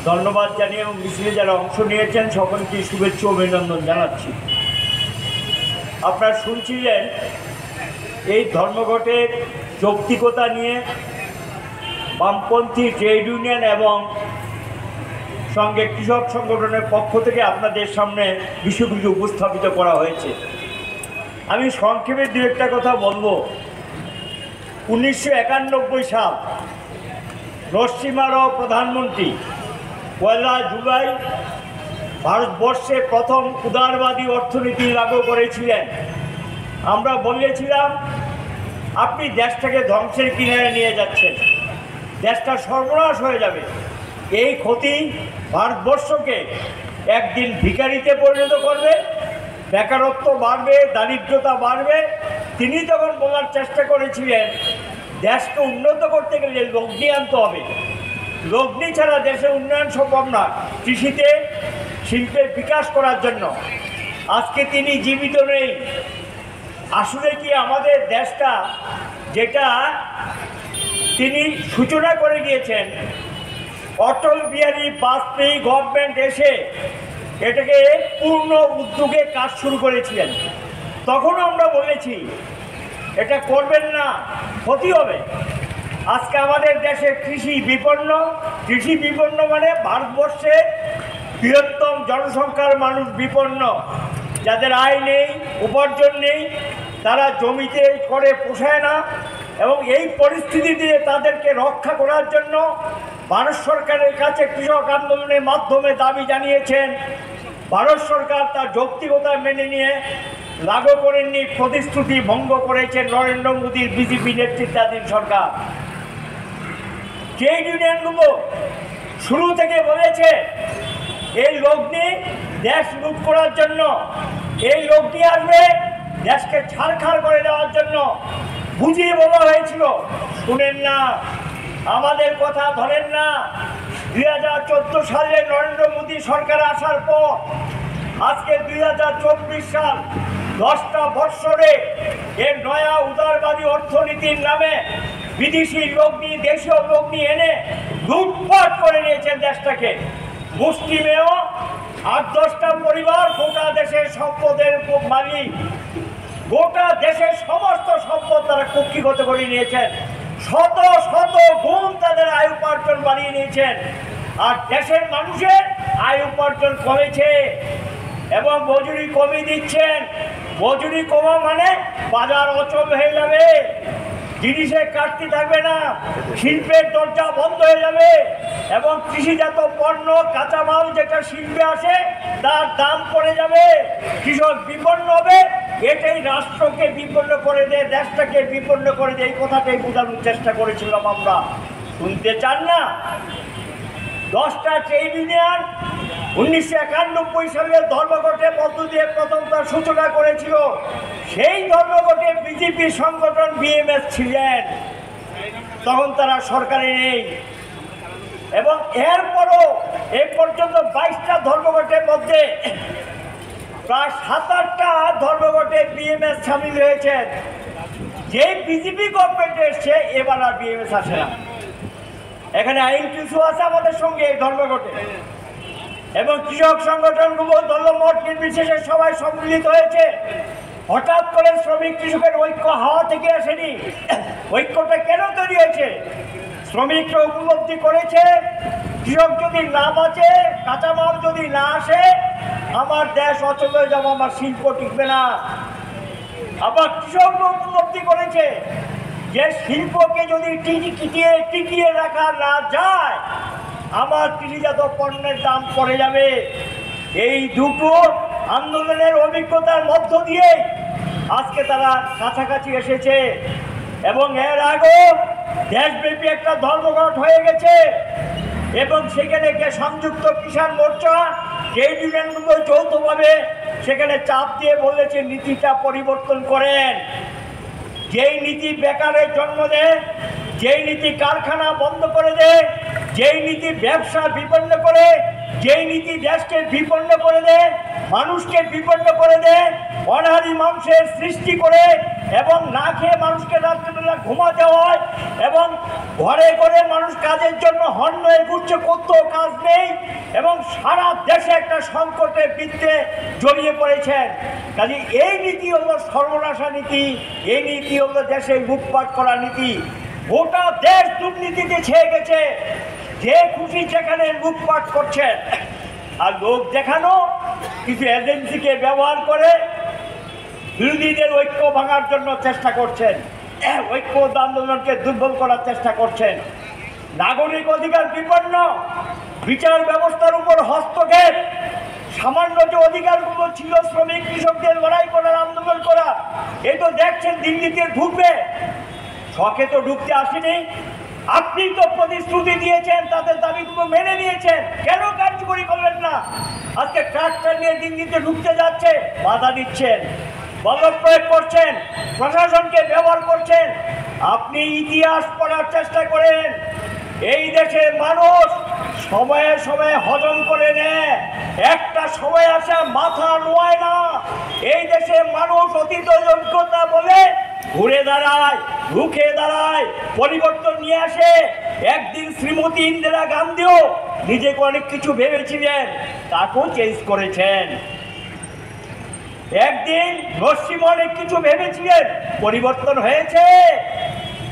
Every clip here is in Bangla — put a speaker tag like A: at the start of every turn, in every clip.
A: ধন্যবাদ জানিয়ে এবং মিছিলে যারা অংশ নিয়েছেন সকলকে শুভেচ্ছা অভিনন্দন জানাচ্ছি। আপনারা শুনছিলেন এই ধর্মঘটের যৌক্তিকতা নিয়ে বামপন্থী ট্রেড ইউনিয়ন এবং সঙ্গে কৃষক সংগঠনের পক্ষ থেকে আপনাদের সামনে বিষয়গুলি উপস্থাপিত করা হয়েছে। আমি সংক্ষেপে দু একটা কথা বলবো। 1991 সাল নরসিংহ রাও প্রধানমন্ত্রী 1 জুলাই ভারতবর্ষে প্রথম উদারবাদী অর্থনীতি লাগু করেছিলেন। আমরা বলেছিলাম আপনি দেশটাকে ধ্বংসের কিনারে নিয়ে যাচ্ছেন, দেশটা সর্বনাশ হয়ে যাবে, এই ক্ষতি ভারতবর্ষকে একদিন ভিখারিতে পরিণত করবে, বেকারত্ব বাড়বে, দারিদ্রতা বাড়বে। তিনি তখন বলার চেষ্টা করেছিলেন দেশকে উন্নত করতে গেলে লগ্নি আনতে হবে, লগ্নি ছাড়া দেশের উন্নয়ন সম্ভব না, কৃষিতে শিল্পের বিকাশ করার জন্য। আজকে তিনি জীবিত নেই। আসলে কি আমাদের দেশটা যেটা তিনি সূচনা করে গিয়েছেন, অটল বিহারী বাজপেয়ী গভর্নমেন্ট এসে এটাকে পূর্ণ উদ্যোগে কাজ শুরু করেছিলেন। তখন আমরা বলেছি এটা করবেন না, ক্ষতি হবে। আজকে আমাদের দেশে কৃষি বিপন্ন, কৃষি বিপন্ন মানে ভারতবর্ষে বৃহত্তম জনসংখ্যার মানুষ বিপন্ন, যাদের আয় নেই, উপার্জন নেই, তারা জমিতে করে পোষায় না। এবং এই পরিস্থিতি দিয়ে তাদেরকে রক্ষা করার জন্য ভারত সরকারের কাছে কৃষক আন্দোলনের মাধ্যমে দাবি জানিয়েছেন। ভারত সরকার তার যৌক্তিকতা মেনে নিয়ে লাগু করেননি, প্রতিশ্রুতি ভঙ্গ করেছেন নরেন্দ্র মোদীর বিজেপি নেতৃত্বাধীন সরকার। ট্রেড ইউনিয়নগুলো শুরু থেকে বলেছে এই লগ্নি দেশ লুট করার জন্য, এই লগ্নি আসবে দেশকে ছাড়খাড় করে দেওয়ার জন্য। বুঝিয়ে বলা হয়েছিল, শুনেন না, আমাদের কথা ধরেন না। 2014 সালে নরেন্দ্র মোদী সরকার আসার পর আজকে 2024 সাল, 10টা বৎসরে এর নয়া উদারবাদী অর্থনীতির নামে বিদেশি লগ্নি দেশীয় লগ্নি এনে লুটপাট করে নিয়েছেন দেশটাকে। মুসলিমেও 8-10টা পরিবার গোটা দেশের সম্পদের মালিক, গোটা দেশের সমস্ত সম্পদ তারা কুক্ষিগত করে নিয়েছেন, শত শত গুণ তাদের আয় উপার্জন বাড়িয়ে নিয়েছেন। আর দেশের মানুষের আয় উপার্জন কমেছে এবং মজুরি কমিয়ে দিচ্ছেন। মজুরি কমা মানে বাজার অচল হয়ে যাবে, জিনিসের কাটতি থাকবে না, শিল্পের দরজা বন্ধ হয়ে যাবে এবং কৃষিজাত পণ্য কাঁচামাল যেটা শিল্পে আসে তার দাম পড়ে যাবে, কৃষক বিপন্ন হবে। এটাই রাষ্ট্রকে বিপন্ন করে দেয়, দেশটাকে বিপন্ন করে দেয়। এই কথাটাই বোঝানোর চেষ্টা করেছিলাম আমরা। শুনতে চান না? 10টা ট্রেড ইউনিয়ন 1991 সালে ধর্মঘটের মধ্য দিয়ে প্রথম তার সূচনা করেছিল। সেই ধর্মঘটে বিজেপি সংগঠন বিএমএস ছিলেন, তখন তারা সরকারে নেই। এবং এরপরও এ পর্যন্ত 22টা ধর্মঘটের মধ্যে প্রায় 7-8টা ধর্মঘটে বিএমএস সামিল হয়েছেন। যে বিজেপি গভর্নমেন্ট এসছে এবার আর বিএমএস আসে না। এখানে আইন কিছু আছে আমাদের সঙ্গে এই ধর্মঘটে, এবং কৃষক সংগঠনগুলো দলমত নির্বিশেষে সবাই সম্মিলিত হয়েছে। হঠাৎ করে শ্রমিক কৃষকের ঐক্য হাওয়া থেকে আসেনি। ঐক্যটা কেন তৈরি হয়েছে? শ্রমিকরা উপলব্ধি করেছে কৃষক যদি না বাঁচে, কাঁচামাল যদি না আসে, আমার দেশ অচল হয়ে যাবে, আমার শিল্প টিকবে না। আবার কৃষকরা উপলব্ধি করেছে যে শিল্পকে যদি টিকিয়ে রাখা না যায়, আমার কৃষিজাত পণ্যের দাম পড়ে যাবে। এই দুটো আন্দোলনের অভিজ্ঞতার মধ্য দিয়ে আজকে তারা কাছাকাছি এসেছে। এবং এর আগেও দেশব্যাপী একটা ধর্মঘট হয়ে গেছে এবং সেখানে সংযুক্ত কিষাণ মোর্চা ট্রেড ইউনিয়নগুলো যৌথভাবে সেখানে চাপ দিয়ে বলেছে নীতিটা পরিবর্তন করেন। যেই নীতি বেকারের জন্ম দেয়, যেই নীতি কারখানা বন্ধ করে দেয়, যেই নীতি ব্যবসা বিপন্ন করে, যেই নীতি দেশকে বিপন্ন করে দেয়, মানুষকে বিপন্ন করে দেয়, অনাহারি মানুষের সৃষ্টি করে, এবং না খেয়ে মানুষকে রাত্রিবেলা ঘুমাতে হয় এবং ঘরে ঘরে মানুষ কাজের জন্য হন্য হয়ে ঘুরছে, কোথাও কাজ নেই এবং সারা দেশে একটা সংকটের বৃত্তে জড়িয়ে পড়েছেন। কাজে এই নীতি হলো সর্বনাশা নীতি, এই নীতি হলো দেশে লুটপাট করা নীতি। গোটা দেশ দুর্নীতিতে ছেয়ে গেছে, যে খুশি সেখানে লুটপাট করছেন। আর লোক দেখানো কিছু এজেন্সিকে ব্যবহার করে বিরোধীদের ঐক্য ভাঙার জন্য চেষ্টা করছেন, ঐক্য আন্দোলনকে দুর্বল করার চেষ্টা করছেন। নাগরিক অধিকার বিপন্ন, বিচার ব্যবস্থার উপর হস্তক্ষেপ, সামান্য যে অধিকারগুলো ছিল শ্রমিক কৃষকদের লড়াই করার, আন্দোলন করা, এই তো দেখছেন দিল্লিতে ঢুকবে, শখে তো ঢুকতে আসেনি। আপনি তো প্রতিশ্রুতি দিয়েছেন, তাদের দাবিগুলো মেনে নিয়েছেন, কেন কার্যকরী করলেন না? আজকে ট্রাক্টর নিয়ে দিল্লিতে ঢুকতে যাচ্ছে, বাধা দিচ্ছেন, বল প্রয়োগ করছেন, প্রশাসনকে ব্যবহার করছেন। আপনি ইতিহাস পড়ার চেষ্টা করেন, এই দেশের মানুষ সময়ে সময়ে হজম করে নেয়, একটা সময় আসে মাথা নোয়ায় না। এই দেশের মানুষ অতীত যোগ্যতা বলে ঘুরে দাঁড়ায়, রুখে দাঁড়ায়, পরিবর্তন নিয়ে আসে। একদিন শ্রীমতী ইন্দিরা গান্ধীও নিজেকে অনেক কিছু ভেবেছিলেন, তাকেও চেঞ্জ করেছেন। একদিন নরসিংহ অনেক কিছু ভেবেছিলেন, পরিবর্তন হয়েছে।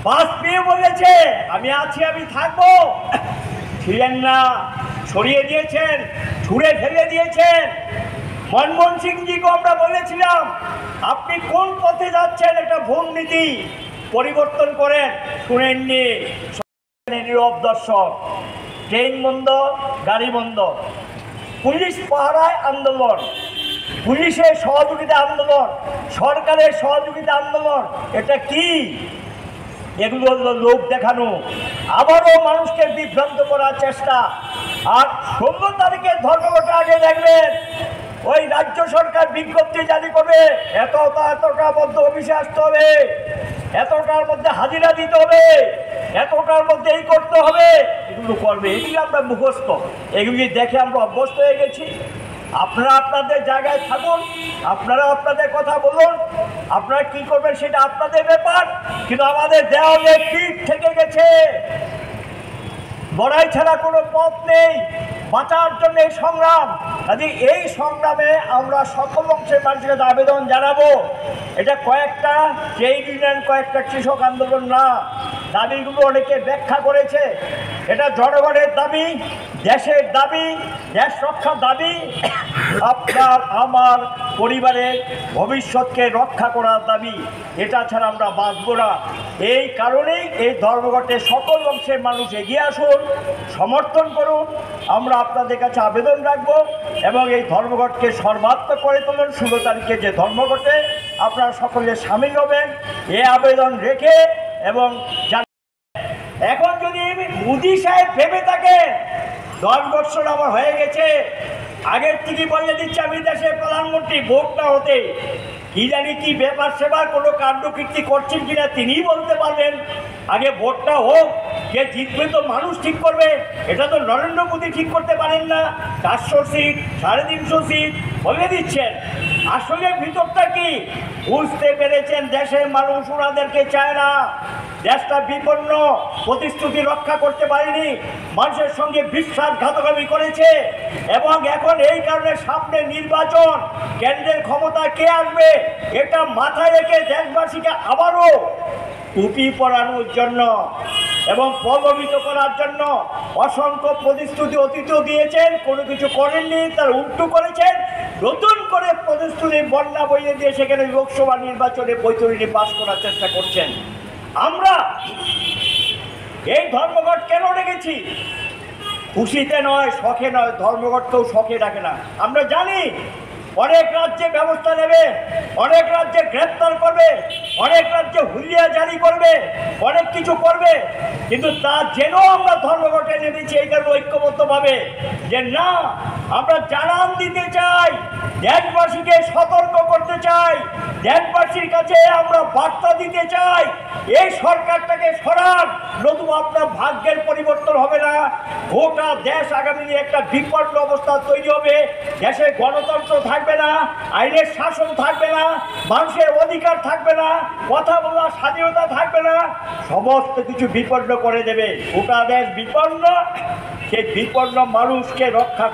A: বাজপেয়ী বলেছে আমি আছি, আমি থাকবো, ছিলেন না, সরিয়ে দিয়েছেন, ছুঁড়ে ফেলে দিয়েছেন। মনমোহন সিংজিকে আমরা বলেছিলাম আপনি কোন পথে যাচ্ছেন, একটা ভুল নীতি, পরিবর্তন করেন, শুনেননি। নীরব দর্শক, ট্রেন বন্ধ, গাড়ি বন্ধ, পুলিশ পাহারায় আন্দোলন, পুলিশের সহযোগিতা আন্দোলন, সরকারের সহযোগিতা আন্দোলন, এটা কি? এগুলো হলো লোক দেখানো, আবারও মানুষকে বিভ্রান্ত করার চেষ্টা। আর 16 তারিখের ধর্মঘটে আগে দেখবেন ওই রাজ্য সরকার বিজ্ঞপ্তি জারি করবে, এতটার মধ্যে অফিসে আসতে হবে, এতটার মধ্যে হাজিরা দিতে হবে, এতটার মধ্যে এই করতে হবে, এগুলো করবে। এগুলি আমরা মুখস্থ, এগুলি দেখে আমরা অভ্যস্ত হয়ে গেছি। আপনারা আপনাদের জায়গায় থাকুন, আপনারা আপনাদের কথা বলুন, আপনারা কি করবেন সেটা আপনাদের ব্যাপার। কিন্তু আমাদের দেওয়ালে পিঠ থেকে গেছে, লড়াই ছাড়া কোনো পথ নেই, বাঁচার জন্য এই সংগ্রাম। কাজে এই সংগ্রামে আমরা সকল অংশের মানুষের কাছে আবেদন জানাবো, এটা কয়েকটা ট্রেড ইউনিয়ন, কয়েকটা কৃষক আন্দোলন না, দাবিগুলো অনেকে ব্যাখ্যা করেছে। এটা জনগণের দাবি, দেশের দাবি, দেশ রক্ষার দাবি, আপনার আমার পরিবারের ভবিষ্যৎকে রক্ষা করার দাবি। এটা ছাড়া আমরা বাঁচব না। এই কারণেই এই ধর্মঘটে সকল অংশের মানুষ এগিয়ে আসুন, সমর্থন করুন। আমরা আপনাদের কাছে আবেদন রাখবো এবং এই ধর্মঘটকে সর্বাত্মক করে তুলুন। 16 তারিখে যে ধর্মঘটে আপনারা সকলে সামিল হবেন, এ আবেদন রেখে। এবং এখন যদি মোদি সাহেব ভেবে থাকেন 10 বছর আমার হয়ে গেছে, আগের থেকে বলে দিচ্ছে আমি দেশের প্রধানমন্ত্রী, ভোট না হতে কি জানি কি ব্যাপার সেবার কোনো কাণ্ডকীর্তি করছেন কিনা তিনিই বলতে পারবেন। আগে ভোটটা হোক, কে জিতবে তো মানুষ ঠিক করবে, এটা তো নরেন্দ্র মোদী ঠিক করতে পারেন না। 400 সিট, 350 সিট বলে দিচ্ছেন, আসলে ভিতরটা কি বুঝতে পেরেছেন? দেশের মানুষ ওনাদেরকে চায় না, দেশটা বিপন্ন, প্রতিশ্রুতি রক্ষা করতে পারেনি, মানুষের সঙ্গে বিশ্বাসঘাতকতা করেছে। এবং এখন এই কারণে সামনে নির্বাচন, কেন্দ্রের ক্ষমতা কে আসবে এটা মাথায় রেখে দেশবাসীকে আবারও টুপি পরানোর জন্য এবং প্রলোভিত করার জন্য অসংখ্য প্রতিশ্রুতি অতীতেও দিয়েছেন, কোনো কিছু করেননি, তার উল্টো করেছেন, নতুন করে প্রতিশ্রুতি বন্যা বইয়ে দিয়ে সেখানে লোকসভা নির্বাচনে বৈতরণী পাস করার চেষ্টা করছেন। আমরা এই ধর্মঘট কেন রেখেছি? খুশিতে নয়, শখে নয়। ধর্মঘট কেউ শখে রাখে না। আমরা জানি অনেক রাজ্যে ব্যবস্থা নেবে, অনেক রাজ্যে গ্রেপ্তার করবে, অনেক রাজ্যে হুলিয়া জারি করবে, অনেক কিছু করবে, কিন্তু তা যেন আমরা ধর্মঘটে নেমেছি এই কারণে ঐক্যবদ্ধভাবে যে না, আমরা জানান দিতে চাই, দেশবাসীকে সতর্ক করতে চাই, দেশবাসীর কাছে আমরা বার্তা দিতে চাই, এই সরকারটাকে সরান, নতুবা আপনার ভাগ্যের পরিবর্তন হবে না। গোটা দেশ আগামী দিনে একটা বিপন্ন অবস্থা তৈরি হবে, দেশে গণতন্ত্র থাকবে না, আইনের শাসন থাকবে না, মানুষের অধিকার থাকবে না, কথা বলার স্বাধীনতা থাকবে না, সমস্ত কিছু বিপন্ন করে দেবে। গোটা দেশ বিপন্ন, সেই বিপন্ন মানুষকে রক্ষা